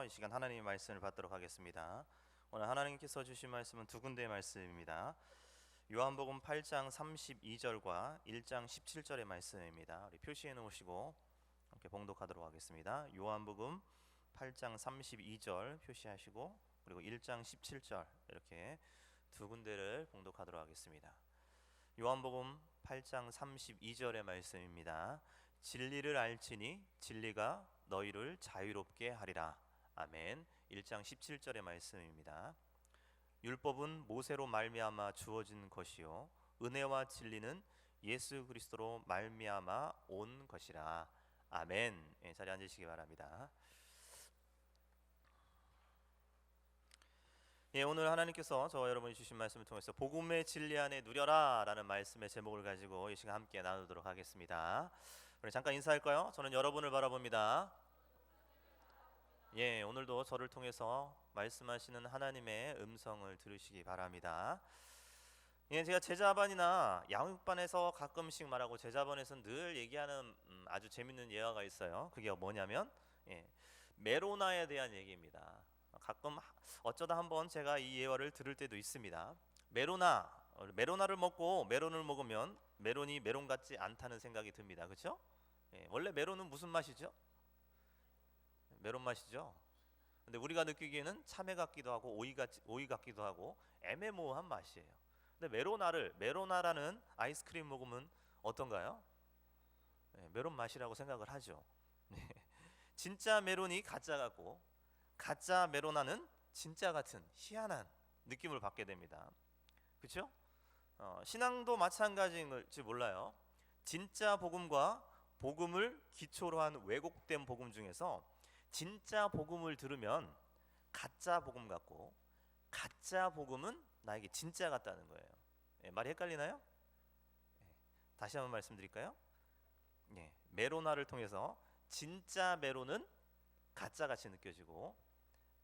이 시간 하나님의 말씀을 받도록 하겠습니다. 오늘 하나님께서 주신 말씀은 두 군데의 말씀입니다. 요한복음 8장 32절과 1장 17절의 말씀입니다. 우리 표시해 놓으시고 함께 봉독하도록 하겠습니다. 요한복음 8장 32절 표시하시고 그리고 1장 17절 이렇게 두 군데를 봉독하도록 하겠습니다. 요한복음 8장 32절의 말씀입니다. 진리를 알지니 진리가 너희를 자유롭게 하리라. 아멘. 1장 17절의 말씀입니다. 율법은 모세로 말미암아 주어진 것이요 은혜와 진리는 예수 그리스도로 말미암아 온 것이라. 아멘. 자리에 앉으시기 바랍니다. 오늘 하나님께서 저와 여러분이 주신 말씀을 통해서 복음의 진리 안에 누려라 라는 말씀의 제목을 가지고 이 시간 함께 나누도록 하겠습니다. 우리 잠깐 인사할까요? 저는 여러분을 바라봅니다. 오늘도 저를 통해서 말씀하시는 하나님의 음성을 들으시기 바랍니다. 제가 제자반이나 양육반에서 가끔씩 말하고 제자반에서는 늘 얘기하는 아주 재밌는 예화가 있어요. 그게 뭐냐면 메로나에 대한 얘기입니다. 가끔 어쩌다 한번 제가 이 예화를 들을 때도 있습니다. 메로나를 먹고 메론을 먹으면 메론이 메론 같지 않다는 생각이 듭니다. 그렇죠? 원래 메론은 무슨 맛이죠? 메론 맛이죠. 근데 우리가 느끼기에는 참외 같기도 하고 오이 같기도 하고 애매모호한 맛이에요. 근데 메로나라는 아이스크림 먹으면 어떤가요? 메론 맛이라고 생각을 하죠. 진짜 메론이 가짜 같고 가짜 메로나는 진짜 같은 희한한 느낌을 받게 됩니다. 그렇죠? 신앙도 마찬가지인지 몰라요. 진짜 복음과 복음을 기초로 한 왜곡된 복음 중에서 진짜 복음을 들으면 가짜 복음 같고 가짜 복음은 나에게 진짜 같다는 거예요. 말이 헷갈리나요? 다시 한번 말씀드릴까요? 메로나를 통해서 진짜 메론은 가짜 같이 느껴지고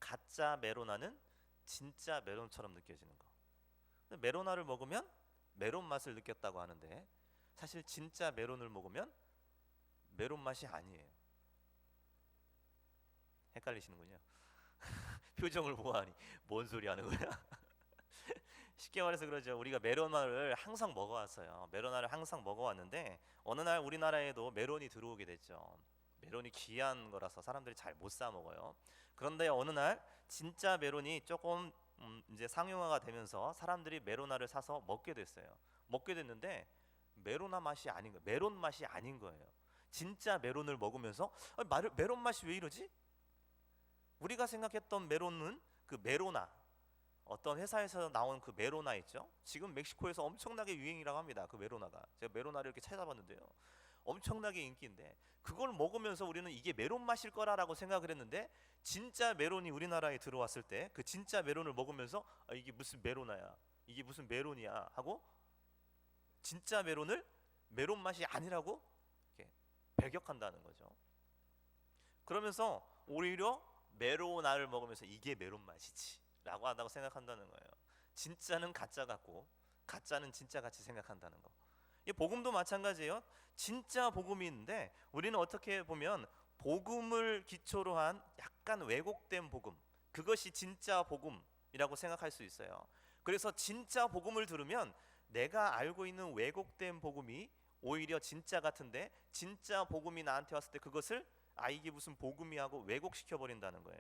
가짜 메로나는 진짜 메론처럼 느껴지는 거. 메로나를 먹으면 메론 맛을 느꼈다고 하는데 사실 진짜 메론을 먹으면 메론 맛이 아니에요. 헷갈리시는군요. 표정을 보아하니 뭔 소리 하는 거야? 쉽게 말해서 그러죠. 우리가 메로나를 항상 먹어왔어요. 메로나를 항상 먹어왔는데 어느 날 우리나라에도 메론이 들어오게 됐죠. 메론이 귀한 거라서 사람들이 잘 못 사 먹어요. 그런데 어느 날 진짜 메론이 조금 이제 상용화가 되면서 사람들이 메로나를 사서 먹게 됐어요. 먹게 됐는데 메로나 맛이 아닌 거예요. 메론 맛이 아닌 거예요. 진짜 메론을 먹으면서 메론 맛이 왜 이러지? 우리가 생각했던 메론은 그 메로나, 어떤 회사에서 나온 그 메로나 있죠. 지금 멕시코에서 엄청나게 유행이라고 합니다. 그 메로나가. 제가 메로나를 이렇게 찾아봤는데요, 엄청나게 인기인데 그걸 먹으면서 우리는 이게 메론 맛일 거라고 생각을 했는데 진짜 메론이 우리나라에 들어왔을 때 그 진짜 메론을 먹으면서 이게 무슨 메로나야, 이게 무슨 메론이야 하고 진짜 메론을 메론 맛이 아니라고 이렇게 배격한다는 거죠. 그러면서 오히려 메로나를 먹으면서 이게 메론 맛이지 라고 한다고 생각한다는 거예요. 진짜는 가짜 같고 가짜는 진짜 같이 생각한다는 거. 이 복음도 마찬가지예요. 진짜 복음이 있는데 우리는 어떻게 보면 복음을 기초로 한 약간 왜곡된 복음, 그것이 진짜 복음이라고 생각할 수 있어요. 그래서 진짜 복음을 들으면 내가 알고 있는 왜곡된 복음이 오히려 진짜 같은데 진짜 복음이 나한테 왔을 때 그것을 이게 무슨 복음이 하고 왜곡시켜 버린다는 거예요.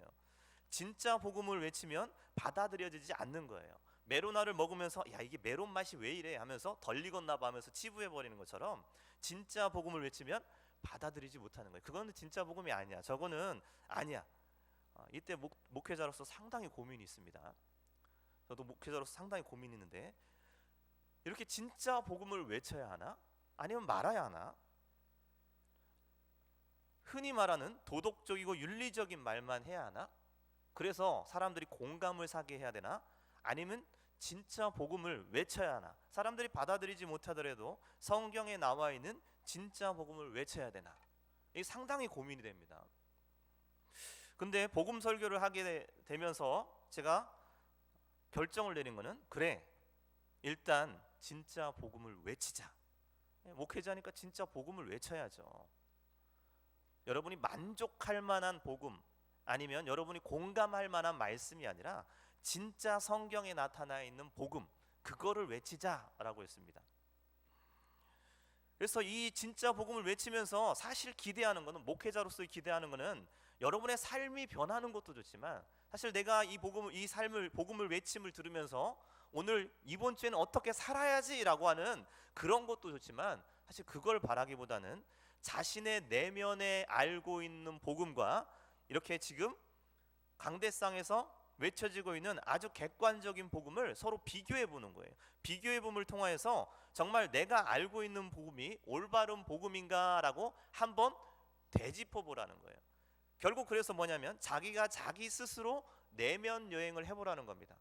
진짜 복음을 외치면 받아들여지지 않는 거예요. 메로나를 먹으면서 야 이게 메론 맛이 왜 이래 하면서 덜 익었나 봐 하면서 치부해 버리는 것처럼 진짜 복음을 외치면 받아들이지 못하는 거예요. 그거는 진짜 복음이 아니야, 저거는 아니야. 이때 목회자로서 상당히 고민이 있습니다. 저도 목회자로서 상당히 고민이 있는데 이렇게 진짜 복음을 외쳐야 하나? 아니면 말아야 하나? 흔히 말하는 도덕적이고 윤리적인 말만 해야 하나? 그래서 사람들이 공감을 사게 해야 되나? 아니면 진짜 복음을 외쳐야 하나? 사람들이 받아들이지 못하더라도 성경에 나와 있는 진짜 복음을 외쳐야 되나? 이게 상당히 고민이 됩니다. 근데 복음 설교를 하게 되면서 제가 결정을 내린 거는 그래, 일단 진짜 복음을 외치자. 목회자니까 진짜 복음을 외쳐야죠. 여러분이 만족할 만한 복음, 아니면 여러분이 공감할 만한 말씀이 아니라 진짜 성경에 나타나 있는 복음, 그거를 외치자라고 했습니다. 그래서 이 진짜 복음을 외치면서 사실 기대하는 것은, 목회자로서 기대하는 것은 여러분의 삶이 변하는 것도 좋지만, 사실 내가 이 복음을, 이 삶을, 복음을 외침을 들으면서 오늘 이번 주에는 어떻게 살아야지라고 하는 그런 것도 좋지만, 사실 그걸 바라기보다는 자신의 내면에 알고 있는 복음과 이렇게 지금 강대상에서 외쳐지고 있는 아주 객관적인 복음을 서로 비교해 보는 거예요. 비교해 봄을 통하여서 정말 내가 알고 있는 복음이 올바른 복음인가라고 한번 되짚어 보라는 거예요. 결국 그래서 뭐냐면 자기가 자기 스스로 내면 여행을 해보라는 겁니다.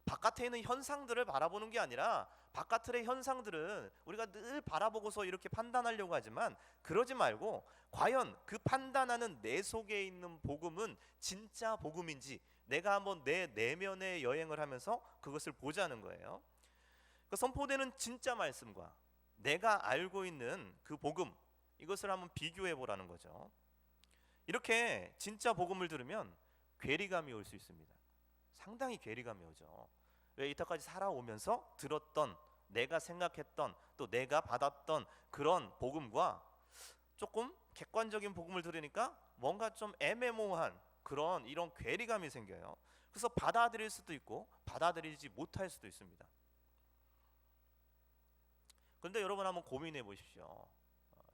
바깥에 있는 현상들을 바라보는 게 아니라, 바깥의 현상들은 우리가 늘 바라보고서 이렇게 판단하려고 하지만 그러지 말고 과연 그 판단하는 내 속에 있는 복음은 진짜 복음인지 내가 한번 내 내면의 여행을 하면서 그것을 보자는 거예요. 그 선포되는 진짜 말씀과 내가 알고 있는 그 복음, 이것을 한번 비교해 보라는 거죠. 이렇게 진짜 복음을 들으면 괴리감이 올 수 있습니다. 상당히 괴리감이 오죠. 왜? 이때까지 살아오면서 들었던, 내가 생각했던, 또 내가 받았던 그런 복음과 조금 객관적인 복음을 들으니까 뭔가 좀 애매모호한 그런 이런 괴리감이 생겨요. 그래서 받아들일 수도 있고 받아들이지 못할 수도 있습니다. 그런데 여러분 한번 고민해 보십시오.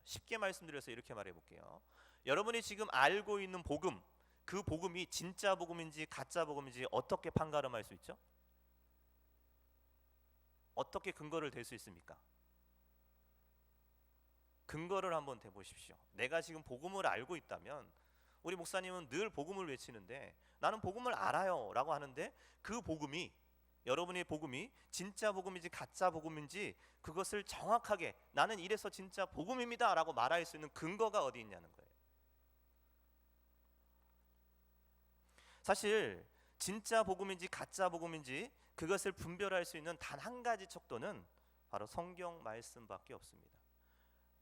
쉽게 말씀드려서 이렇게 말해 볼게요. 여러분이 지금 알고 있는 복음, 그 복음이 진짜 복음인지 가짜 복음인지 어떻게 판가름할 수 있죠? 어떻게 근거를 댈 수 있습니까? 근거를 한번 대보십시오. 내가 지금 복음을 알고 있다면, 우리 목사님은 늘 복음을 외치는데 나는 복음을 알아요 라고 하는데, 그 복음이, 여러분의 복음이 진짜 복음인지 가짜 복음인지 그것을 정확하게 나는 이래서 진짜 복음입니다 라고 말할 수 있는 근거가 어디 있냐는 거예요. 사실 진짜 복음인지 가짜 복음인지 그것을 분별할 수 있는 단 한 가지 척도는 바로 성경 말씀밖에 없습니다.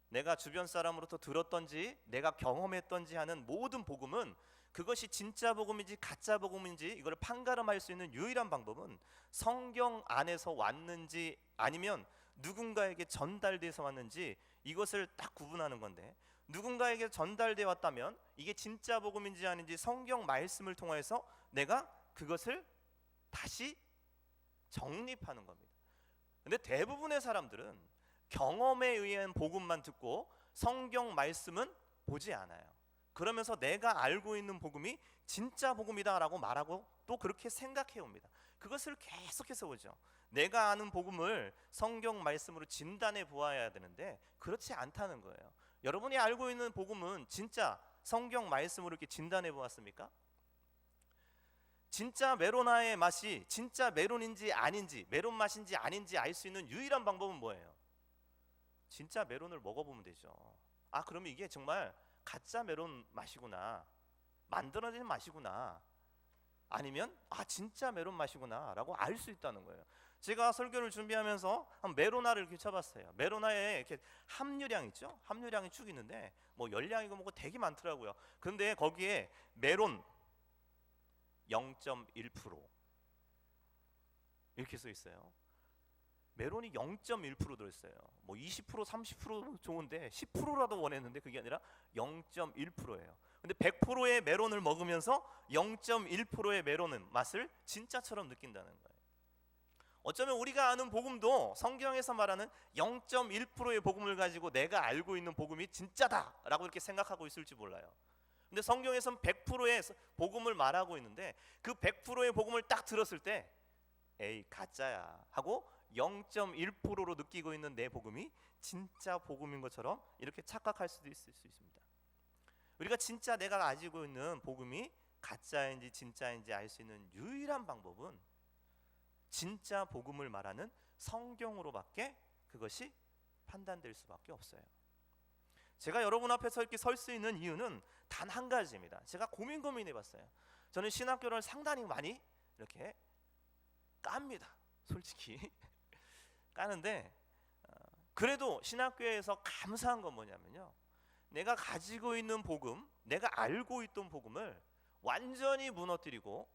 내가 주변 사람으로부터 들었던지 내가 경험했던지 하는 모든 복음은, 그것이 진짜 복음인지 가짜 복음인지 이걸 판가름할 수 있는 유일한 방법은 성경 안에서 왔는지 아니면 누군가에게 전달돼서 왔는지, 이것을 딱 구분하는 건데, 누군가에게 전달돼 왔다면 이게 진짜 복음인지 아닌지 성경 말씀을 통해서 내가 그것을 다시 정립하는 겁니다. 근데 대부분의 사람들은 경험에 의한 복음만 듣고 성경 말씀은 보지 않아요. 그러면서 내가 알고 있는 복음이 진짜 복음이다라고 말하고 또 그렇게 생각해 옵니다. 그것을 계속해서 보죠. 내가 아는 복음을 성경 말씀으로 진단해 보아야 되는데 그렇지 않다는 거예요. 여러분이 알고 있는 복음은 진짜 성경 말씀으로 이렇게 진단해 보았습니까? 진짜 메로나의 맛이 진짜 메론인지 아닌지, 메론 맛인지 아닌지 알 수 있는 유일한 방법은 뭐예요? 진짜 메론을 먹어보면 되죠. 아, 그러면 이게 정말 가짜 메론 맛이구나, 만들어진 맛이구나, 아니면 아 진짜 메론 맛이구나 라고 알 수 있다는 거예요. 제가 설교를 준비하면서 한 메로나를 이렇게 쳐봤어요. 메로나에 이렇게 함유량 있죠? 함유량이 쭉 있는데 뭐 열량이고 뭐고 되게 많더라고요. 근데 거기에 메론 0.1% 이렇게 써 있어요. 메론이 0.1% 들어있어요. 뭐 20% 30% 좋은데 10%라도 원했는데 그게 아니라 0.1%예요. 근데 100%의 메론을 먹으면서 0.1%의 메론은 맛을 진짜처럼 느낀다는 거예요. 어쩌면 우리가 아는 복음도 성경에서 말하는 0.1%의 복음을 가지고 내가 알고 있는 복음이 진짜다라고 이렇게 생각하고 있을지 몰라요. 근데 성경에서는 100%의 복음을 말하고 있는데 그 100%의 복음을 딱 들었을 때 에이 가짜야 하고 0.1%로 느끼고 있는 내 복음이 진짜 복음인 것처럼 이렇게 착각할 수도 있을 수 있습니다. 우리가 진짜 내가 가지고 있는 복음이 가짜인지 진짜인지 알 수 있는 유일한 방법은 진짜 복음을 말하는 성경으로밖에 그것이 판단될 수밖에 없어요. 제가 여러분 앞에서 이렇게 설 수 있는 이유는 단 한 가지입니다. 제가 고민해봤어요. 저는 신학교를 상당히 많이 이렇게 깝니다. 솔직히 까는데 그래도 신학교에서 감사한 건 뭐냐면요, 내가 가지고 있는 복음, 내가 알고 있던 복음을 완전히 무너뜨리고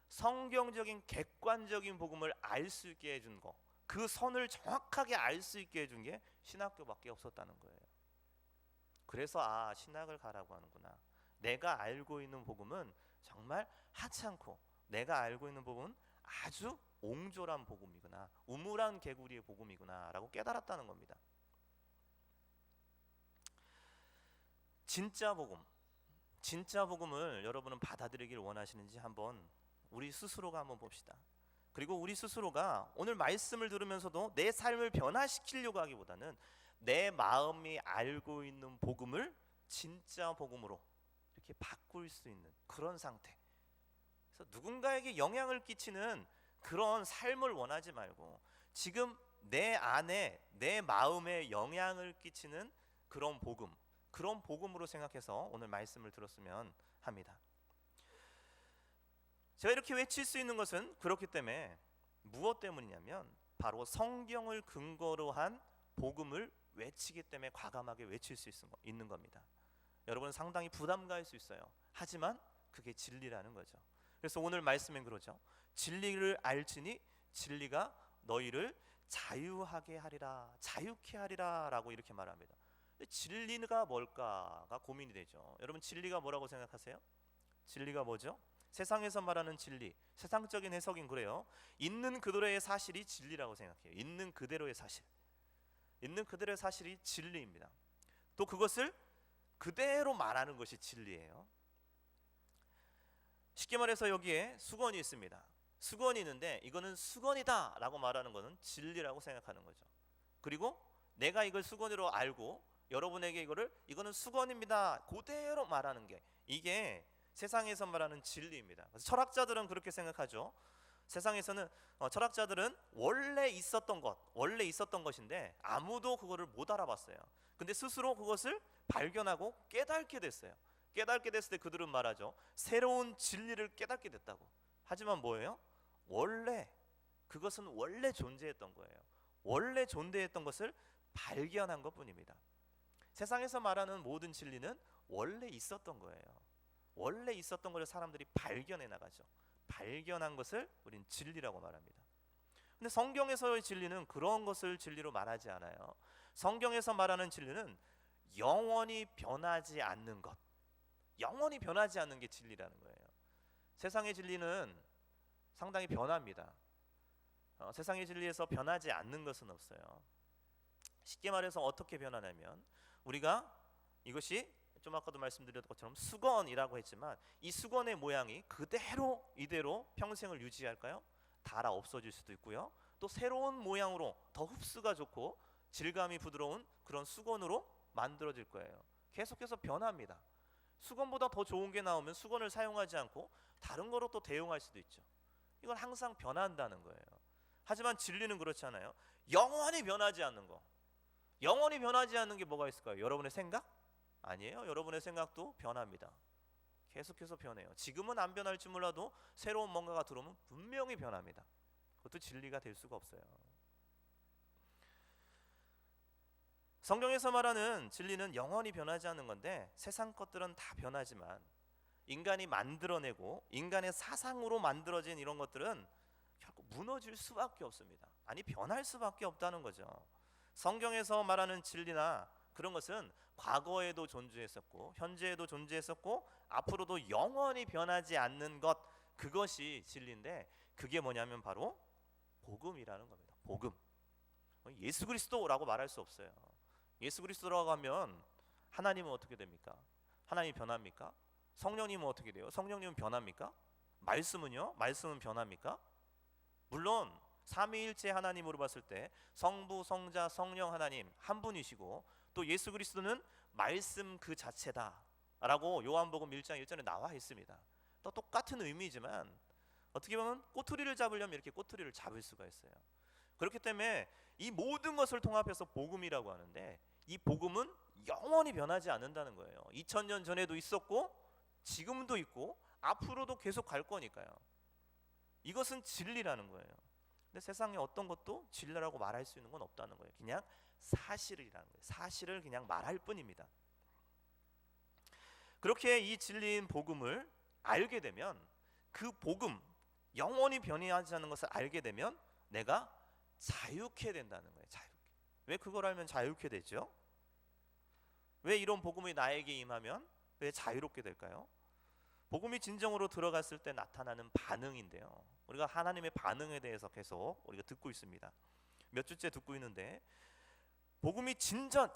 성경적인 객관적인 복음을 알 수 있게 해준 거, 그 선을 정확하게 알 수 있게 해준 게 신학교밖에 없었다는 거예요. 그래서 신학을 가라고 하는구나. 내가 알고 있는 복음은 정말 하찮고, 내가 알고 있는 복음은 아주 옹졸한 복음이구나, 우물한 개구리의 복음이구나 라고 깨달았다는 겁니다. 진짜 복음을 여러분은 받아들이길 원하시는지 한번 우리 스스로가 한번 봅시다. 그리고 우리 스스로가 오늘 말씀을 들으면서도 내 삶을 변화시키려고 하기보다는 내 마음이 알고 있는 복음을 진짜 복음으로 이렇게 바꿀 수 있는 그런 상태. 그래서 누군가에게 영향을 끼치는 그런 삶을 원하지 말고 지금 내 안에, 내 마음에 영향을 끼치는 그런 복음, 그런 복음으로 생각해서 오늘 말씀을 들었으면 합니다. 제가 이렇게 외칠 수 있는 것은 그렇기 때문에, 무엇 때문이냐면 바로 성경을 근거로 한 복음을 외치기 때문에 과감하게 외칠 수 있는 겁니다. 여러분 상당히 부담 가할 수 있어요. 하지만 그게 진리라는 거죠. 그래서 오늘 말씀엔 그러죠. 진리를 알지니 진리가 너희를 자유하게 하리라, 자유케 하리라 라고 이렇게 말합니다. 진리가 뭘까가 고민이 되죠. 여러분 진리가 뭐라고 생각하세요? 진리가 뭐죠? 세상에서 말하는 진리, 세상적인 해석인 그래요. 있는 그대로의 사실이 진리라고 생각해요. 있는 그대로의 사실, 있는 그대로의 사실이 진리입니다. 또 그것을 그대로 말하는 것이 진리예요. 쉽게 말해서 여기에 수건이 있습니다. 수건이 있는데 이거는 수건이다 라고 말하는 것은 진리라고 생각하는 거죠. 그리고 내가 이걸 수건으로 알고 여러분에게 이거는 수건입니다 그대로 말하는 게, 이게 세상에서 말하는 진리입니다. 그래서 철학자들은 그렇게 생각하죠. 세상에서는 철학자들은 원래 있었던 것인데 아무도 그거를 못 알아봤어요. 근데 스스로 그것을 발견하고 깨닫게 됐어요. 깨닫게 됐을 때 그들은 말하죠. 새로운 진리를 깨닫게 됐다고. 하지만 뭐예요? 그것은 원래 존재했던 거예요. 원래 존재했던 것을 발견한 것뿐입니다. 세상에서 말하는 모든 진리는 원래 있었던 거예요. 원래 있었던 것을 사람들이 발견해 나가죠. 발견한 것을 우린 진리라고 말합니다. 근데 성경에서의 진리는 그런 것을 진리로 말하지 않아요. 성경에서 말하는 진리는 영원히 변하지 않는 것, 영원히 변하지 않는 게 진리라는 거예요. 세상의 진리는 상당히 변합니다. 세상의 진리에서 변하지 않는 것은 없어요. 쉽게 말해서 어떻게 변하냐면, 우리가 이것이 좀 아까도 말씀드렸던 것처럼 수건이라고 했지만 이 수건의 모양이 그대로 이대로 평생을 유지할까요? 닳아 없어질 수도 있고요. 또 새로운 모양으로 더 흡수가 좋고 질감이 부드러운 그런 수건으로 만들어질 거예요. 계속해서 변합니다. 수건보다 더 좋은 게 나오면 수건을 사용하지 않고 다른 거로 또 대용할 수도 있죠. 이건 항상 변한다는 거예요. 하지만 진리는 그렇지 않아요. 영원히 변하지 않는 거. 영원히 변하지 않는 게 뭐가 있을까요? 여러분의 생각? 아니에요. 여러분의 생각도 변합니다. 계속해서 변해요. 지금은 안 변할지 몰라도 새로운 뭔가가 들어오면 분명히 변합니다. 그것도 진리가 될 수가 없어요. 성경에서 말하는 진리는 영원히 변하지 않는 건데, 세상 것들은 다 변하지만 인간이 만들어내고 인간의 사상으로 만들어진 이런 것들은 결국 무너질 수밖에 없습니다. 아니, 변할 수밖에 없다는 거죠. 성경에서 말하는 진리나 그런 것은 과거에도 존재했었고 현재에도 존재했었고 앞으로도 영원히 변하지 않는 것, 그것이 진리인데, 그게 뭐냐면 바로 복음이라는 겁니다. 복음. 예수 그리스도라고 말할 수 없어요. 예수 그리스도라고 하면 하나님은 어떻게 됩니까? 하나님이 변합니까? 성령님은 어떻게 돼요? 성령님은 변합니까? 말씀은요? 말씀은 변합니까? 물론 삼위일체 하나님으로 봤을 때 성부, 성자, 성령 하나님 한 분이시고, 또 예수 그리스도는 말씀 그 자체다 라고 요한복음 1장 1절에 나와 있습니다. 또 똑같은 의미지만 어떻게 보면 꼬투리를 잡으려면 이렇게 꼬투리를 잡을 수가 있어요. 그렇기 때문에 이 모든 것을 통합해서 복음이라고 하는데, 이 복음은 영원히 변하지 않는다는 거예요. 2000년 전에도 있었고 지금도 있고 앞으로도 계속 갈 거니까요. 이것은 진리라는 거예요. 근데 세상에 어떤 것도 진리라고 말할 수 있는 건 없다는 거예요. 그냥 사실이라는 거예요. 사실을 그냥 말할 뿐입니다. 그렇게 이 진리인 복음을 알게 되면, 그 복음, 영원히 변해하지 않는 것을 알게 되면 내가 자유케 된다는 거예요. 자유케. 왜 그걸 알면 자유케 되죠? 왜 이런 복음이 나에게 임하면 왜 자유롭게 될까요? 복음이 진정으로 들어갔을 때 나타나는 반응인데요. 우리가 하나님의 반응에 대해서 계속 우리가 듣고 있습니다. 몇 주째 듣고 있는데, 복음이 진짜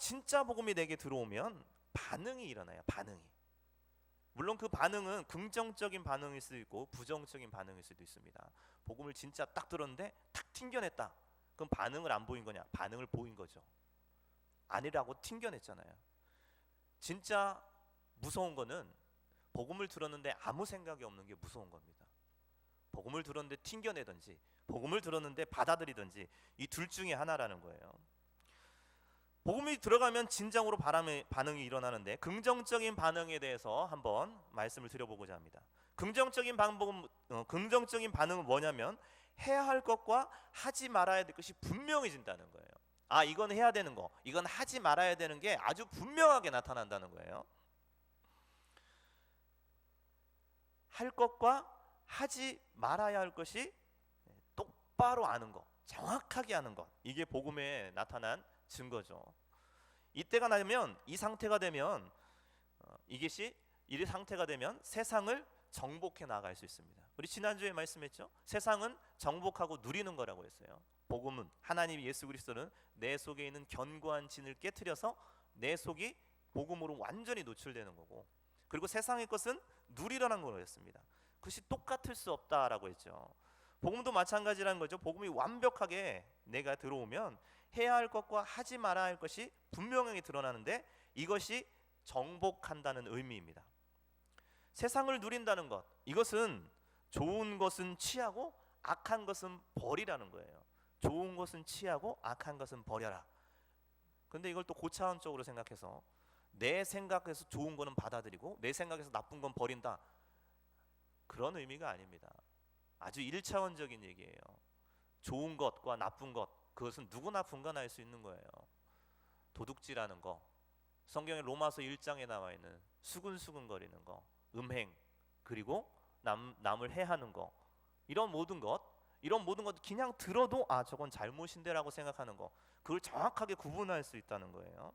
복음이 내게 들어오면 반응이 일어나요. 반응이. 물론 그 반응은 긍정적인 반응일 수도 있고 부정적인 반응일 수도 있습니다. 복음을 진짜 딱 들었는데 탁 튕겨냈다. 그럼 반응을 안 보인 거냐? 반응을 보인 거죠. 아니라고 튕겨냈잖아요. 진짜 무서운 거는 복음을 들었는데 아무 생각이 없는 게 무서운 겁니다. 복음을 들었는데 튕겨내든지 복음을 들었는데 받아들이든지 이 둘 중에 하나라는 거예요. 복음이 들어가면 진정으로 반응이 일어나는데, 긍정적인 반응에 대해서 한번 말씀을 드려보고자 합니다. 긍정적인 반응은 뭐냐면 해야 할 것과 하지 말아야 될 것이 분명해진다는 거예요. 아, 이건 해야 되는 거, 이건 하지 말아야 되는 게 아주 분명하게 나타난다는 거예요. 할 것과 하지 말아야 할 것이 똑바로 아는 것, 정확하게 아는 것, 이게 복음에 나타난 증거죠. 이때가 나면, 이 상태가 되면 이 상태가 되면 세상을 정복해 나갈 수 있습니다. 우리 지난주에 말씀했죠. 세상은 정복하고 누리는 거라고 했어요. 복음은, 하나님 예수 그리스도는 내 속에 있는 견고한 진을 깨트려서 내 속이 복음으로 완전히 노출되는 거고, 그리고 세상의 것은 누리라는 거였습니다. 그것이 똑같을 수 없다라고 했죠. 복음도 마찬가지라는 거죠. 복음이 완벽하게 내가 들어오면 해야 할 것과 하지 말아야 할 것이 분명하게 드러나는데, 이것이 정복한다는 의미입니다. 세상을 누린다는 것, 이것은 좋은 것은 취하고 악한 것은 버리라는 거예요. 좋은 것은 취하고 악한 것은 버려라. 근데 이걸 또 고차원적으로 생각해서 내 생각에서 좋은 거는 받아들이고 내 생각에서 나쁜 건 버린다, 그런 의미가 아닙니다. 아주 1차원적인 얘기예요. 좋은 것과 나쁜 것, 그것은 누구나 분간할 수 있는 거예요. 도둑질하는 거, 성경의 로마서 1장에 나와 있는 수근수근 거리는 거, 음행, 그리고 남을 해하는 거, 이런 모든 것 그냥 들어도 아, 저건 잘못인데 라고 생각하는 거, 그걸 정확하게 구분할 수 있다는 거예요.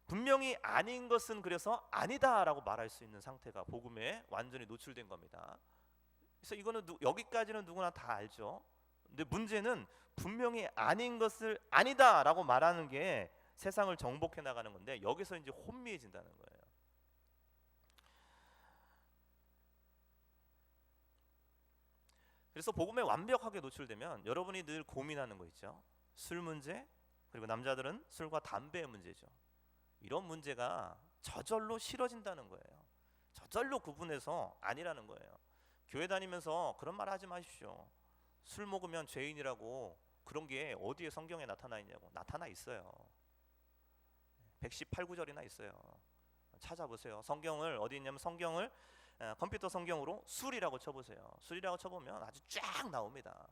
분명히 아닌 것은 그래서 아니다 라고 말할 수 있는 상태가 복음에 완전히 노출된 겁니다. 그래서 이거는 여기까지는 누구나 다 알죠. 근데 문제는 분명히 아닌 것을 아니다 라고 말하는 게 세상을 정복해 나가는 건데, 여기서 이제 혼미해진다는 거예요. 그래서 복음에 완벽하게 노출되면 여러분이 늘 고민하는 거 있죠. 술 문제, 그리고 남자들은 술과 담배의 문제죠. 이런 문제가 저절로 싫어진다는 거예요. 저절로 구분해서 아니라는 거예요. 교회 다니면서 그런 말 하지 마십시오. 술 먹으면 죄인이라고, 그런 게 어디에 성경에 나타나 있냐고. 나타나 있어요. 118구절이나 있어요. 찾아보세요. 성경을 어디 있냐면 성경을 컴퓨터 성경으로 술이라고 쳐보세요. 술이라고 쳐보면 아주 쫙 나옵니다.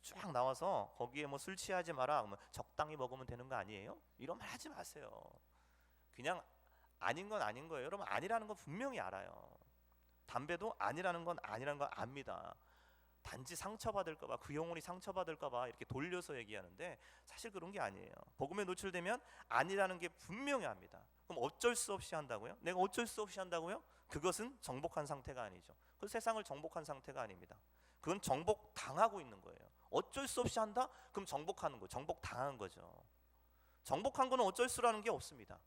쫙 나와서 거기에 뭐 술 취하지 마라, 적당히 먹으면 되는 거 아니에요? 이런 말 하지 마세요. 그냥 아닌 건 아닌 거예요. 여러분, 아니라는 건 분명히 알아요. 담배도 아니라는 건 아니라는 거 압니다. 단지 상처받을까봐, 그 영혼이 상처받을까봐 이렇게 돌려서 얘기하는데 사실 그런 게 아니에요. 복음에 노출되면 아니라는 게 분명히 압니다. 그럼 어쩔 수 없이 한다고요? 내가 어쩔 수 없이 한다고요? 그것은 정복한 상태가 아니죠. 그 세상을 정복한 상태가 아닙니다. 그건 정복당하고 있는 거예요. 어쩔 수 없이 한다? 그럼 정복하는 거예요. 정복당한 거죠. 정복한 거는 어쩔 수라는 게 없습니다.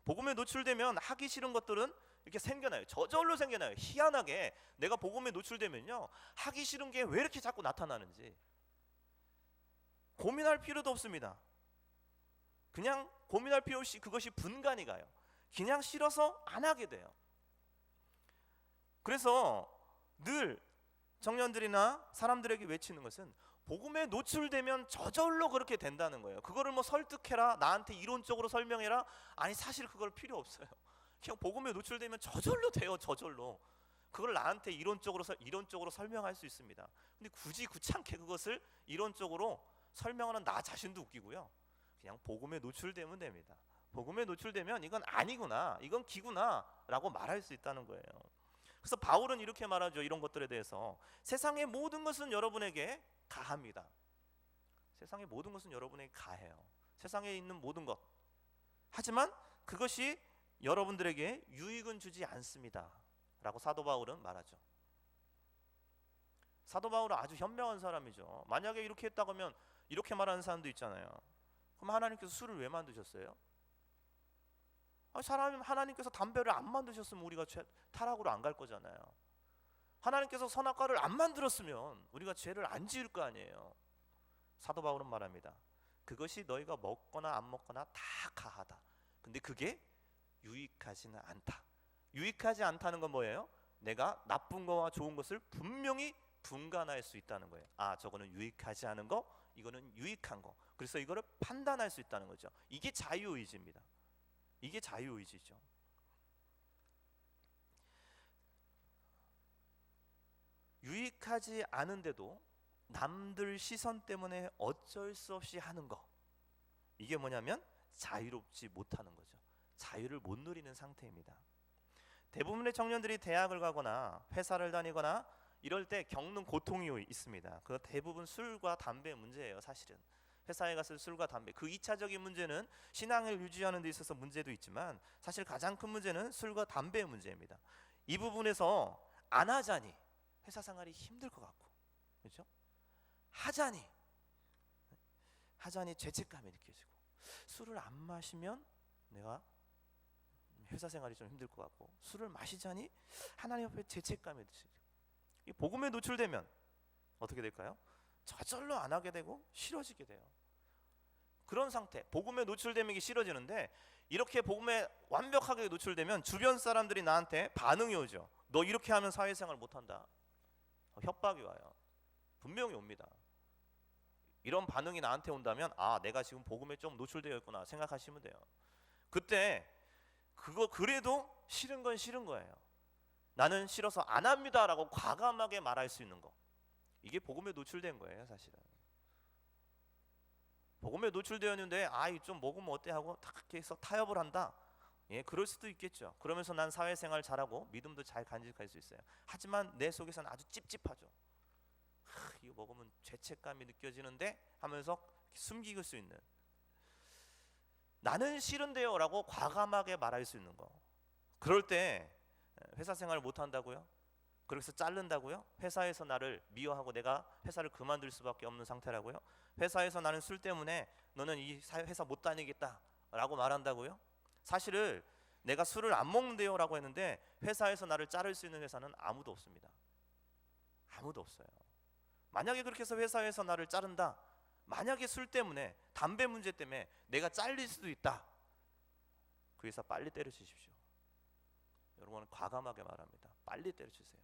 복음에 노출되면 하기 싫은 것들은 이렇게 생겨나요. 저절로 생겨나요. 희한하게 내가 복음에 노출되면요, 하기 싫은 게 왜 이렇게 자꾸 나타나는지 고민할 필요도 없습니다. 그냥 고민할 필요 없이 그것이 분간이 가요. 그냥 싫어서 안 하게 돼요. 그래서 늘 청년들이나 사람들에게 외치는 것은 복음에 노출되면 저절로 그렇게 된다는 거예요. 그거를 뭐 설득해라, 나한테 이론적으로 설명해라, 아니 사실 그걸 필요 없어요. 그냥 복음에 노출되면 저절로 돼요. 저절로. 그걸 나한테 이론적으로 설명할 수 있습니다. 근데 굳이 귀찮게 그것을 이론적으로 설명하는 나 자신도 웃기고요. 그냥 복음에 노출되면 됩니다. 복음에 노출되면 이건 아니구나, 이건 기구나 라고 말할 수 있다는 거예요. 그래서 바울은 이렇게 말하죠. 이런 것들에 대해서 세상의 모든 것은 여러분에게 가합니다. 세상의 모든 것은 여러분에게 가해요. 세상에 있는 모든 것, 하지만 그것이 여러분들에게 유익은 주지 않습니다 라고 사도 바울은 말하죠. 사도 바울은 아주 현명한 사람이죠. 만약에 이렇게 했다고 하면 이렇게 말하는 사람도 있잖아요. 그럼 하나님께서 술을 왜 만드셨어요? 하나님께서 담배를 안 만드셨으면 우리가 타락으로 안 갈 거잖아요. 하나님께서 선악과를 안 만들었으면 우리가 죄를 안 지을 거 아니에요. 사도 바울은 말합니다. 그것이 너희가 먹거나 안 먹거나 다 가하다. 근데 그게 유익하지는 않다. 유익하지 않다는 건 뭐예요? 내가 나쁜 거와 좋은 것을 분명히 분간할 수 있다는 거예요. 아, 저거는 유익하지 않은 거, 이거는 유익한 거. 그래서 이거를 판단할 수 있다는 거죠. 이게 자유의지입니다. 이게 자유의지죠. 유익하지 않은데도 남들 시선 때문에 어쩔 수 없이 하는 거, 이게 뭐냐면 자유롭지 못하는 거죠. 자유를 못 누리는 상태입니다. 대부분의 청년들이 대학을 가거나 회사를 다니거나 이럴 때 겪는 고통이 있습니다. 그 대부분 술과 담배 문제예요. 사실은 회사에 갔을 술과 담배, 그 2차적인 문제는 신앙을 유지하는 데 있어서 문제도 있지만 사실 가장 큰 문제는 술과 담배의 문제입니다. 이 부분에서 안 하자니 회사 생활이 힘들 것 같고, 그렇죠? 하자니 죄책감이 느껴지고, 술을 안 마시면 내가 회사 생활이 좀 힘들 것 같고, 술을 마시자니 하나님 앞에 죄책감이 느껴지고, 이 복음에 노출되면 어떻게 될까요? 저절로 안 하게 되고 싫어지게 돼요. 그런 상태, 복음에 노출되면 이게 싫어지는데, 이렇게 복음에 완벽하게 노출되면 주변 사람들이 나한테 반응이 오죠. 너 이렇게 하면 사회생활 못한다. 협박이 와요. 분명히 옵니다. 이런 반응이 나한테 온다면 아, 내가 지금 복음에 좀 노출되어 있구나 생각하시면 돼요. 그때 그래도 싫은 건 싫은 거예요. 나는 싫어서 안 합니다 라고 과감하게 말할 수 있는 거, 이게 복음에 노출된 거예요. 사실은 복음에 노출되었는데 아이 좀 먹으면 어때 하고 탁 해서 타협을 한다. 예, 그럴 수도 있겠죠. 그러면서 난 사회생활 잘하고 믿음도 잘 간직할 수 있어요. 하지만 내 속에서는 아주 찝찝하죠. 이거 먹으면 죄책감이 느껴지는데 하면서 숨길 수 있는, 나는 싫은데요 라고 과감하게 말할 수 있는 거. 그럴 때 회사 생활을 못한다고요? 그래서 자른다고요? 회사에서 나를 미워하고 내가 회사를 그만둘 수밖에 없는 상태라고요? 회사에서 나는 술 때문에 너는 이 회사 못 다니겠다 라고 말한다고요? 사실은 내가 술을 안 먹는데요 라고 했는데 회사에서 나를 자를 수 있는 회사는 아무도 없습니다. 아무도 없어요. 만약에 그렇게 해서 회사에서 나를 자른다, 만약에 술 때문에 담배 문제 때문에 내가 잘릴 수도 있다, 그 회사 빨리 때려주십시오. 여러분은 과감하게 말합니다. 빨리 때려주세요.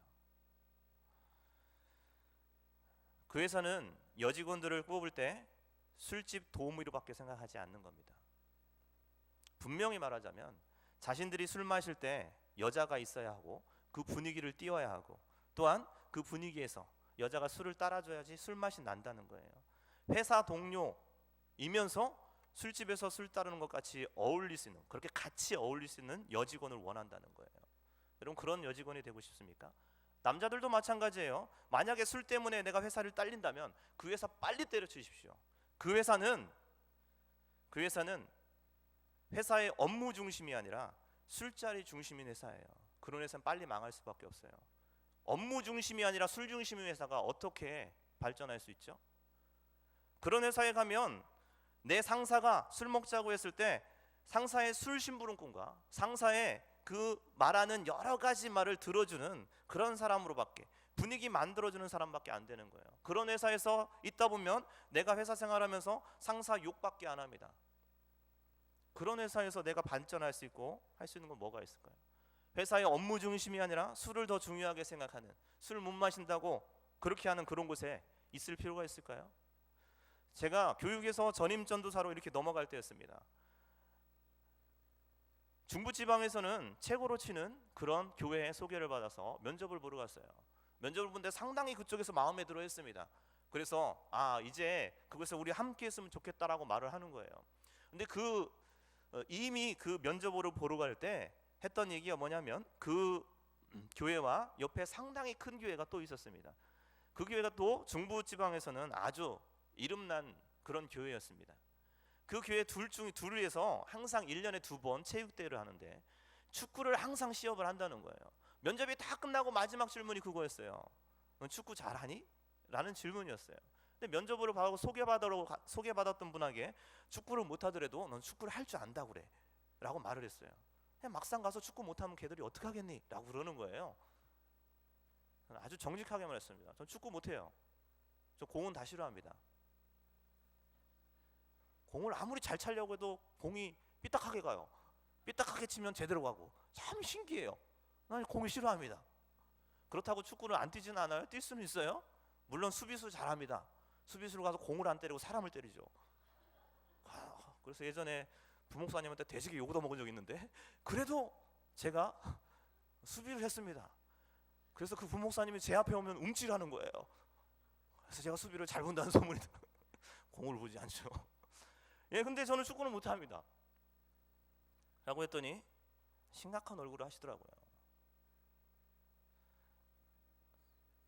그 회사는 여직원들을 뽑을 때 술집 도우미로밖에 생각하지 않는 겁니다. 분명히 말하자면 자신들이 술 마실 때 여자가 있어야 하고 그 분위기를 띄워야 하고, 또한 그 분위기에서 여자가 술을 따라줘야지 술맛이 난다는 거예요. 회사 동료이면서 술집에서 술 따르는 것 같이 어울릴 수 있는, 그렇게 같이 어울릴 수 있는 여직원을 원한다는 거예요. 여러분, 그런 여직원이 되고 싶습니까? 남자들도 마찬가지예요. 만약에 술 때문에 내가 회사를 딸린다면 그 회사 빨리 때려주십시오. 그 회사는 회사의 업무 중심이 아니라 술자리 중심인 회사예요. 그런 회사는 빨리 망할 수밖에 없어요. 업무 중심이 아니라 술 중심인 회사가 어떻게 발전할 수 있죠? 그런 회사에 가면 내 상사가 술 먹자고 했을 때 상사의 술 심부름꾼과 상사의 그 말하는 여러 가지 말을 들어주는 그런 사람으로밖에, 분위기 만들어주는 사람밖에 안 되는 거예요. 그런 회사에서 있다 보면 내가 회사 생활하면서 상사 욕밖에 안 합니다. 그런 회사에서 내가 발전할 수 있고 할 수 있는 건 뭐가 있을까요? 회사의 업무 중심이 아니라 술을 더 중요하게 생각하는, 술 못 마신다고 그렇게 하는 그런 곳에 있을 필요가 있을까요? 제가 교육에서 전임 전도사로 이렇게 넘어갈 때였습니다. 중부지방에서는 최고로 치는 그런 교회에 소개를 받아서 면접을 보러 갔어요. 면접을 보는데 상당히 그쪽에서 마음에 들어 했습니다. 그래서 이제 그것에 우리 함께 했으면 좋겠다라고 말을 하는 거예요. 근데 그 이미 그 면접으로 보러 갈 때 했던 얘기가 뭐냐면 그 교회와 옆에 상당히 큰 교회가 또 있었습니다. 그 교회가 또 중부지방에서는 아주 이름난 그런 교회였습니다. 그 교회 둘에서 항상 1년에 2번 체육대회를 하는데 축구를 항상 시합을 한다는 거예요. 면접이 다 끝나고 마지막 질문이 그거였어요. 너 축구 잘하니? 라는 질문이었어요. 근데 면접으로 받고 소개받았던 분에게 축구를 못하더라도 넌 축구를 할 줄 안다고 그래 라고 말을 했어요. 그냥 막상 가서 축구 못하면 걔들이 어떡하겠니? 라고 그러는 거예요. 아주 정직하게 말했습니다. 전 축구 못해요. 저 공은 다 싫어합니다. 공을 아무리 잘 차려고 해도 공이 삐딱하게 가요. 삐딱하게 치면 제대로 가고 참 신기해요. 난 공을 싫어합니다. 그렇다고 축구를 안 뛰지는 않아요. 뛸 수는 있어요. 물론 수비수 잘합니다. 수비수로 가서 공을 안 때리고 사람을 때리죠. 그래서 예전에 부목사님한테 되시게 욕을 먹은 적이 있는데 그래도 제가 수비를 했습니다. 그래서 그 부목사님이 제 앞에 오면 움찔하는 거예요. 그래서 제가 수비를 잘 본다는 소문이 공을 보지 않죠. 예, 근데 저는 축구는 못합니다 라고 했더니 심각한 얼굴을 하시더라고요.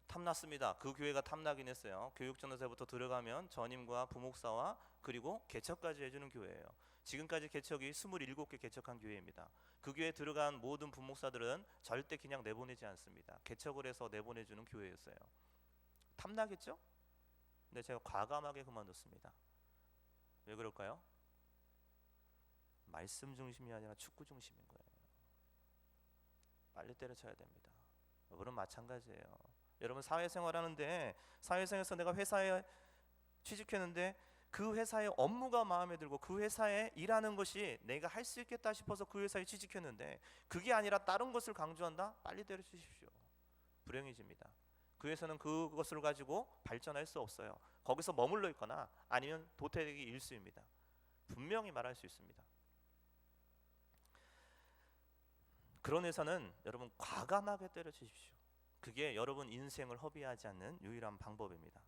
탐났습니다. 그 교회가 탐나긴 했어요. 교육전도사부터 들어가면 전임과 부목사와 그리고 개척까지 해주는 교회예요. 지금까지 개척이 27개 개척한 교회입니다. 그 교회에 들어간 모든 부목사들은 절대 그냥 내보내지 않습니다. 개척을 해서 내보내주는 교회였어요. 탐나겠죠? 근데 제가 과감하게 그만뒀습니다. 왜 그럴까요? 말씀 중심이 아니라 축구 중심인 거예요. 빨리 때려쳐야 됩니다. 여러분 마찬가지예요. 여러분 사회생활 하는데 사회생활에서 내가 회사에 취직했는데 그 회사의 업무가 마음에 들고 그 회사에 일하는 것이 내가 할 수 있겠다 싶어서 그 회사에 취직했는데 그게 아니라 다른 것을 강조한다? 빨리 때려주십시오. 불행해집니다. 그 회사는 그것을 가지고 발전할 수 없어요. 거기서 머물러 있거나 아니면 도태되기 일쑤입니다. 분명히 말할 수 있습니다. 그런 회사는 여러분 과감하게 때려주십시오. 그게 여러분 인생을 허비하지 않는 유일한 방법입니다.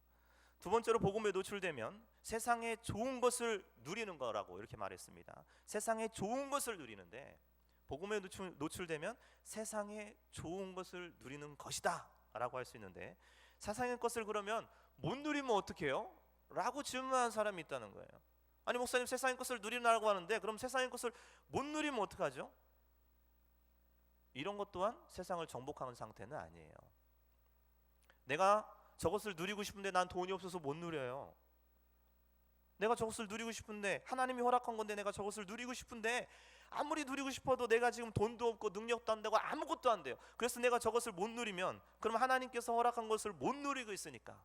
두 번째로 복음에 노출되면 세상에 좋은 것을 누리는 거라고 이렇게 말했습니다. 세상에 좋은 것을 누리는데 복음에 노출되면 세상에 좋은 것을 누리는 것이다 라고 할 수 있는데 세상의 것을 그러면 못 누리면 어떡해요? 라고 질문하는 사람이 있다는 거예요. 아니 목사님 세상의 것을 누리라고 하는데 그럼 세상의 것을 못 누리면 어떡하죠? 이런 것 또한 세상을 정복하는 상태는 아니에요. 내가 저것을 누리고 싶은데 난 돈이 없어서 못 누려요. 내가 저것을 누리고 싶은데 하나님이 허락한 건데 내가 저것을 누리고 싶은데 아무리 누리고 싶어도 내가 지금 돈도 없고 능력도 안 되고 아무것도 안 돼요. 그래서 내가 저것을 못 누리면 그럼 하나님께서 허락한 것을 못 누리고 있으니까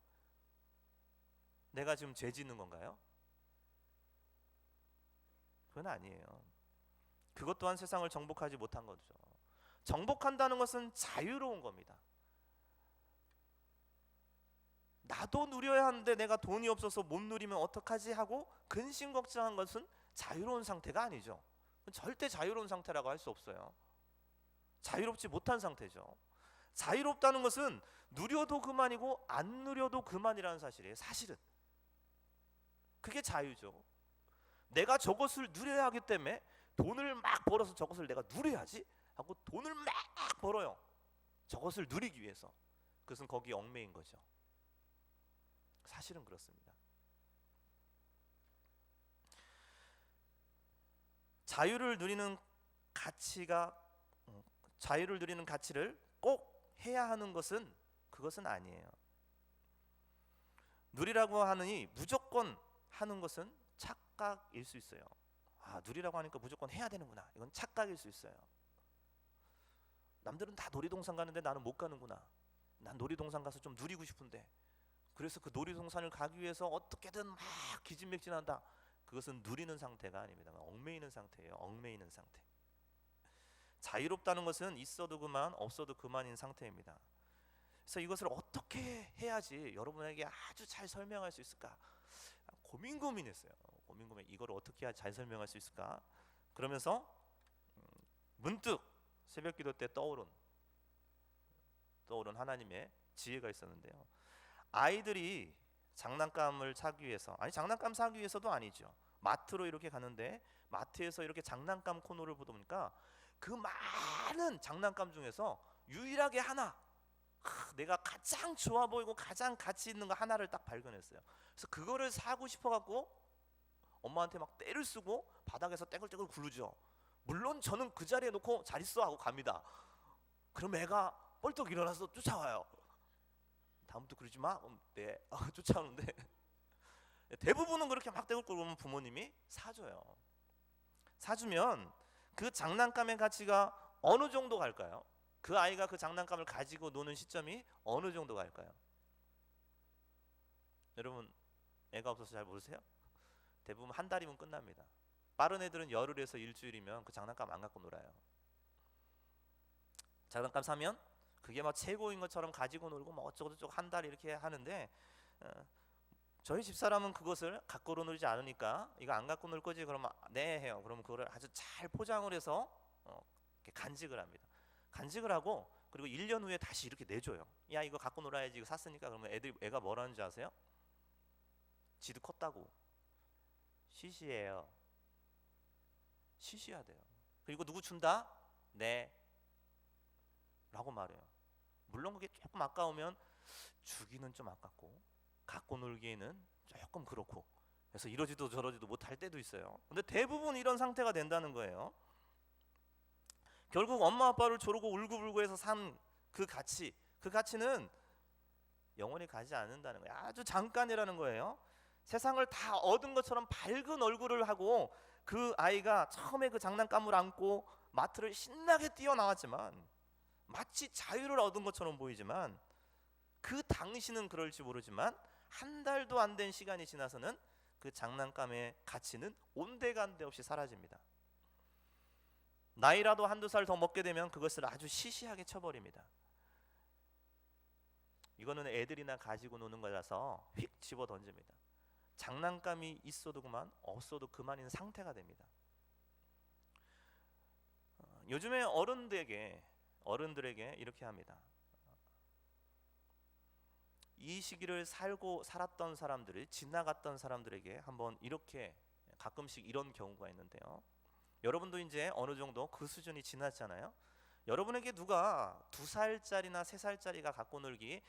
내가 지금 죄 짓는 건가요? 그건 아니에요. 그것 또한 세상을 정복하지 못한 거죠. 정복한다는 것은 자유로운 겁니다. 나도 누려야 하는데 내가 돈이 없어서 못 누리면 어떡하지 하고 근심 걱정한 것은 자유로운 상태가 아니죠. 절대 자유로운 상태라고 할 수 없어요. 자유롭지 못한 상태죠. 자유롭다는 것은 누려도 그만이고 안 누려도 그만이라는 사실이에요. 사실은 그게 자유죠. 내가 저것을 누려야 하기 때문에 돈을 막 벌어서 저것을 내가 누려야지 하고 돈을 막 벌어요. 저것을 누리기 위해서. 그것은 거기에 얽매인 거죠. 사실은 그렇습니다. 자유를 누리는 가치를 꼭 해야 하는 것은 그것은 아니에요. 누리라고 하느니 무조건 하는 것은 착각일 수 있어요. 누리라고 하니까 무조건 해야 되는구나. 이건 착각일 수 있어요. 남들은 다 놀이동산 가는데 나는 못 가는구나. 난 놀이동산 가서 좀 누리고 싶은데 그래서 그 놀이동산을 가기 위해서 어떻게든 막 기진맥진한다. 그것은 누리는 상태가 아닙니다. 얽매이는 상태예요. 얽매이는 상태. 자유롭다는 것은 있어도 그만 없어도 그만인 상태입니다. 그래서 이것을 어떻게 해야지 여러분에게 아주 잘 설명할 수 있을까 고민했어요. 이걸 어떻게 해야 잘 설명할 수 있을까. 그러면서 문득 새벽기도 때 떠오른 하나님의 지혜가 있었는데요. 아이들이 장난감을 사기 위해서 장난감 사기 위해서도 아니죠. 마트로 이렇게 가는데 마트에서 이렇게 장난감 코너를 보다 보니까 그 많은 장난감 중에서 유일하게 하나, 내가 가장 좋아 보이고 가장 가치 있는 거 하나를 딱 발견했어요. 그래서 그거를 사고 싶어 갖고 엄마한테 막 떼를 쓰고 바닥에서 떼굴떼굴 굴르죠. 물론 저는 그 자리에 놓고 잘 있어 하고 갑니다. 그럼 애가 벌떡 일어나서 쫓아와요. 다음부터 그러지 마. 네. 쫓아오는데 대부분은 그렇게 막 떼굴떼굴 보면 부모님이 사줘요. 사주면 그 장난감의 가치가 어느 정도 갈까요? 그 아이가 그 장난감을 가지고 노는 시점이 어느 정도 갈까요? 여러분 애가 없어서 잘 모르세요? 대부분 한 달이면 끝납니다. 빠른 애들은 열흘에서 일주일이면 그 장난감 안 갖고 놀아요. 장난감 사면 그게 막 최고인 것처럼 가지고 놀고 뭐 어쩌고저쩌고 한 달 이렇게 하는데, 저희 집사람은 그것을 갖고 놀지 않으니까 이거 안 갖고 놀 거지? 그러면 네 해요. 그러면 그거를 아주 잘 포장을 해서 이렇게 간직을 합니다. 간직을 하고 그리고 1년 후에 다시 이렇게 내줘요. 야 이거 갖고 놀아야지, 이거 샀으니까. 그러면 애가 뭐라는 줄 아세요? 지도 컸다고. 시시해요. 시시하대요. 그리고 누구 준다? 네 라고 말해요. 물론 그게 조금 아까우면 주기는 좀 아깝고 갖고 놀기에는 조금 그렇고, 그래서 이러지도 저러지도 못할 때도 있어요. 근데 대부분 이런 상태가 된다는 거예요. 결국 엄마 아빠를 조르고 울고불고 해서 산 그 가치는 영원히 가지 않는다는 거예요. 아주 잠깐이라는 거예요. 세상을 다 얻은 것처럼 밝은 얼굴을 하고 그 아이가 처음에 그 장난감을 안고 마트를 신나게 뛰어나왔지만, 마치 자유를 얻은 것처럼 보이지만 그 당시는 그럴지 모르지만 한 달도 안 된 시간이 지나서는 그 장난감의 가치는 온데간데 없이 사라집니다. 나이라도 한두 살 더 먹게 되면 그것을 아주 시시하게 쳐버립니다. 이거는 애들이나 가지고 노는 거라서 휙 집어 던집니다. 장난감이 있어도 그만, 없어도 그만인 상태가 됩니다. 요즘에 어른들에게 이렇게 합니다. 이 시기를 살았던 사람들이, 지나갔던 사람들에게 한번 이렇게, 가끔씩 이런 경우가 있는데요. 여러분도 이제 어느 정도 그 수준이 지났잖아요. 여러분에게 누가 2살짜리나 3살짜리가 갖고 놀기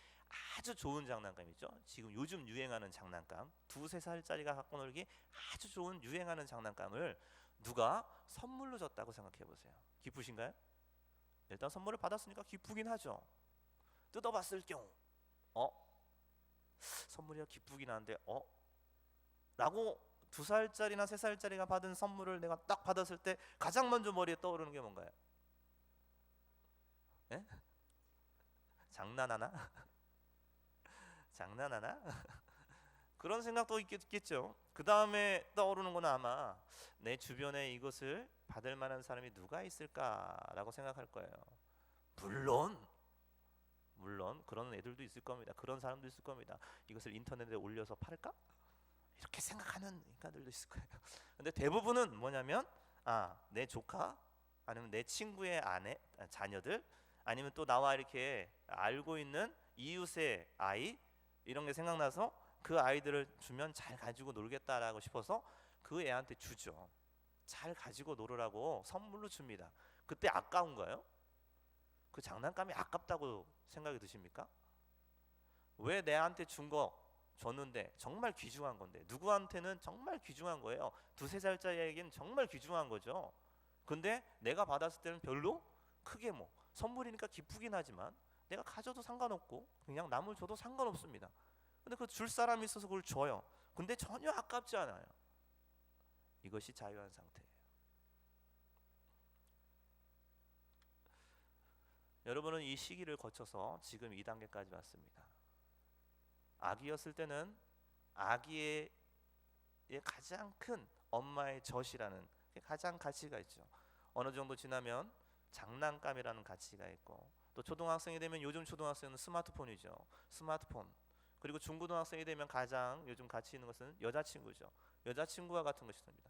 아주 좋은 장난감 있죠. 지금 요즘 유행하는 장난감, 2, 3살짜리가 갖고 놀기 아주 좋은 유행하는 장난감을 누가 선물로 줬다고 생각해 보세요. 기쁘신가요? 일단 선물을 받았으니까 기쁘긴 하죠. 뜯어봤을 경우 선물이야 기쁘긴 한데 라고 2살짜리나 3살짜리가 받은 선물을 내가 딱 받았을 때 가장 먼저 머리에 떠오르는 게 뭔가요? 예? 장난하나? 장난하나? 그런 생각도 있겠죠. 그 다음에 떠오르는 건 아마 내 주변에 이것을 받을 만한 사람이 누가 있을까라고 생각할 거예요. 물론 그런 애들도 있을 겁니다. 그런 사람도 있을 겁니다. 이것을 인터넷에 올려서 팔까? 이렇게 생각하는 인간들도 있을 거예요. 근데 대부분은 뭐냐면 내 조카, 아니면 내 친구의 자녀들, 아니면 또 나와 이렇게 알고 있는 이웃의 아이, 이런 게 생각나서 그 아이들을 주면 잘 가지고 놀겠다라고 싶어서 그 애한테 주죠. 잘 가지고 놀으라고 선물로 줍니다. 그때 아까운가요? 그 장난감이 아깝다고 생각이 드십니까? 왜 내한테 줬는데 정말 귀중한 건데, 누구한테는 정말 귀중한 거예요. 2, 3살짜리에게는 정말 귀중한 거죠. 근데 내가 받았을 때는 별로 크게 선물이니까 기쁘긴 하지만 내가 가져도 상관없고 그냥 남을 줘도 상관없습니다. 근데 그 줄 사람이 있어서 그걸 줘요. 근데 전혀 아깝지 않아요. 이것이 자유한 상태예요. 여러분은 이 시기를 거쳐서 지금 이 단계까지 왔습니다. 아기였을 때는 아기의 가장 큰 엄마의 젖이라는 가장 가치가 있죠. 어느 정도 지나면 장난감이라는 가치가 있고, 또 초등학생이 되면, 요즘 초등학생은 스마트폰이죠. 스마트폰. 그리고 중고등학생이 되면 가장 요즘 가치 있는 것은 여자친구죠. 여자친구와 같은 것입니다.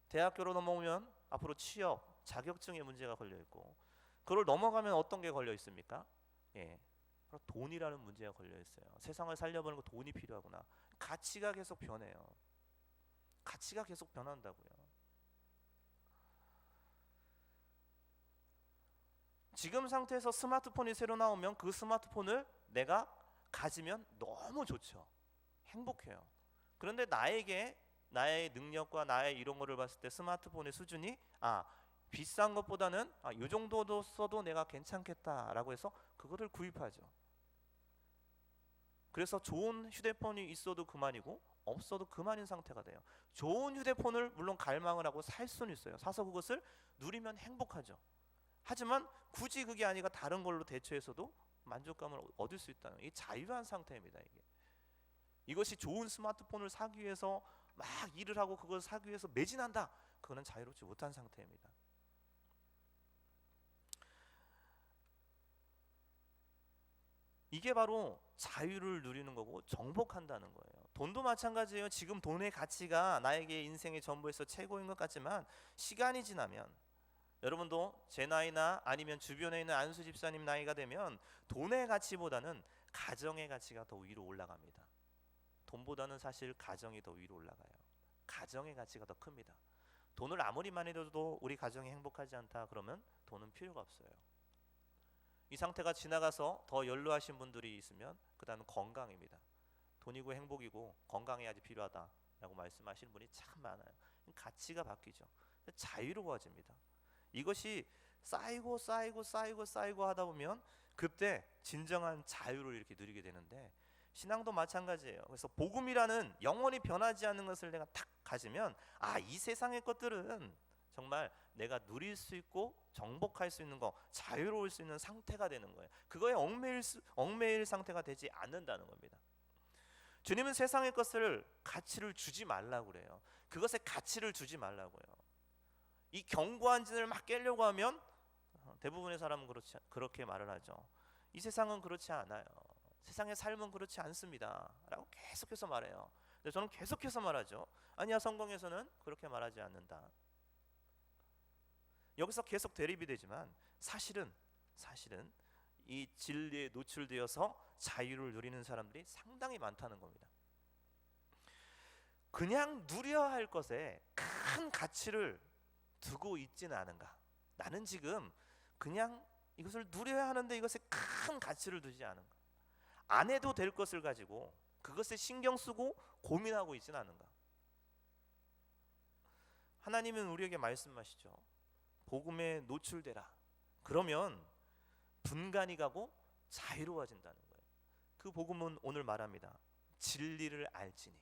대학교로 넘어오면 앞으로 취업, 자격증의 문제가 걸려 있고, 그걸 넘어가면 어떤 게 걸려 있습니까? 바로 돈이라는 문제가 걸려 있어요. 세상을 살려보는 거 돈이 필요하구나. 가치가 계속 변해요. 가치가 계속 변한다고요. 지금 상태에서 스마트폰이 새로 나오면 그 스마트폰을 내가 가지면 너무 좋죠. 행복해요. 그런데 나에게 나의 능력과 나의 이런 거를 봤을 때 스마트폰의 수준이 비싼 것보다는 이 정도도 써도 내가 괜찮겠다라고 해서 그거를 구입하죠. 그래서 좋은 휴대폰이 있어도 그만이고 없어도 그만인 상태가 돼요. 좋은 휴대폰을 물론 갈망을 하고 살 수는 있어요. 사서 그것을 누리면 행복하죠. 하지만 굳이 그게 아니라 다른 걸로 대체해서도 만족감을 얻을 수 있다는 이 자유한 상태입니다. 이것이 좋은 스마트폰을 사기 위해서 막 일을 하고 그걸 사기 위해서 매진한다. 그거는 자유롭지 못한 상태입니다. 이게 바로 자유를 누리는 거고 정복한다는 거예요. 돈도 마찬가지예요. 지금 돈의 가치가 나에게 인생의 전부에서 최고인 것 같지만 시간이 지나면 여러분도 제 나이나 아니면 주변에 있는 안수 집사님 나이가 되면 돈의 가치보다는 가정의 가치가 더 위로 올라갑니다. 돈보다는 사실 가정이 더 위로 올라가요. 가정의 가치가 더 큽니다. 돈을 아무리 많이 줘도 우리 가정이 행복하지 않다 그러면 돈은 필요가 없어요. 이 상태가 지나가서 더 연로하신 분들이 있으면 그 다음은 건강입니다. 돈이고 행복이고 건강해야지 필요하다라고 말씀하시는 분이 참 많아요. 가치가 바뀌죠. 자유로워집니다. 이것이 쌓이고 하다 보면 그때 진정한 자유를 이렇게 누리게 되는데 신앙도 마찬가지예요. 그래서 복음이라는 영원히 변하지 않는 것을 내가 탁 가지면 이 세상의 것들은 정말 내가 누릴 수 있고 정복할 수 있는 거, 자유로울 수 있는 상태가 되는 거예요. 그거에 얽매일 상태가 되지 않는다는 겁니다. 주님은 세상의 것을 가치를 주지 말라고 그래요. 그것에 가치를 주지 말라고요. 이 견고한 진을 막 깨려고 하면 대부분의 사람은 그렇게 말을 하죠. 이 세상은 그렇지 않아요. 세상의 삶은 그렇지 않습니다 라고 계속해서 말해요. 근데 저는 계속해서 말하죠. 아니야, 성경에서는 그렇게 말하지 않는다. 여기서 계속 대립이 되지만 사실은 이 진리에 노출되어서 자유를 누리는 사람들이 상당히 많다는 겁니다. 그냥 누려야 할 것에 큰 가치를 두고 있지는 않은가? 나는 지금 그냥 이것을 누려야 하는데 이것에 큰 가치를 두지 않은가? 안 해도 될 것을 가지고 그것에 신경 쓰고 고민하고 있지는 않은가? 하나님은 우리에게 말씀하시죠. 복음에 노출되라. 그러면 분간이 가고 자유로워진다는 거예요. 그 복음은 오늘 말합니다. 진리를 알지니.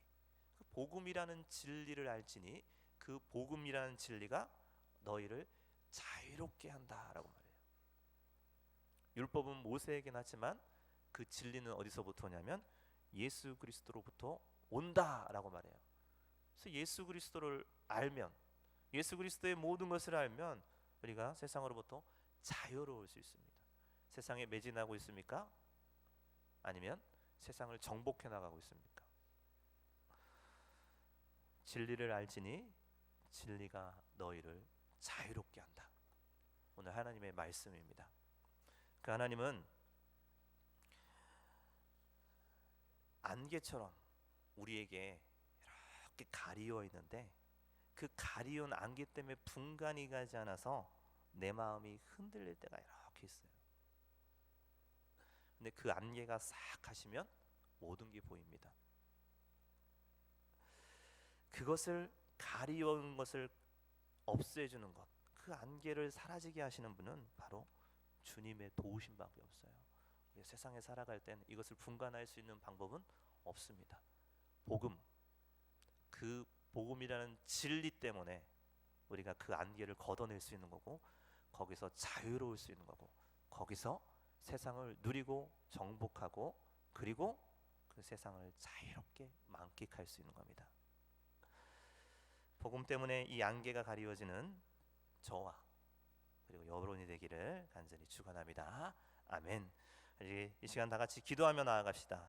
그 복음이라는 진리를 알지니 그 복음이라는 진리가 너희를 자유롭게 한다라고 말해요. 율법은 모세에게 났지만 그 진리는 어디서부터 오냐면 예수 그리스도로부터 온다라고 말해요. 그래서 예수 그리스도를 알면, 예수 그리스도의 모든 것을 알면 우리가 세상으로부터 자유로울 수 있습니다. 세상에 매진하고 있습니까? 아니면 세상을 정복해 나가고 있습니까? 진리를 알지니 진리가 너희를 자유롭게 한다. 오늘 하나님의 말씀입니다. 그 하나님은 안개처럼 우리에게 이렇게 가리워 있는데 그 가리운 안개 때문에 분간이 가지 않아서 내 마음이 흔들릴 때가 이렇게 있어요. 근데 그 안개가 싹 가시면 모든 게 보입니다. 그것을 가리운 것을 없애주는 것, 그 안개를 사라지게 하시는 분은 바로 주님의 도우심밖에 없어요. 세상에 살아갈 땐 이것을 분간할 수 있는 방법은 없습니다. 복음, 그 복음이라는 진리 때문에 우리가 그 안개를 걷어낼 수 있는 거고 거기서 자유로울 수 있는 거고 거기서 세상을 누리고 정복하고 그리고 그 세상을 자유롭게 만끽할 수 있는 겁니다. 복음 때문에 이 안개가 가리워지는 저와 그리고 여러분이 되기를 간절히 축원합니다. 아멘. 이 시간 다 같이 기도하며 나아갑시다.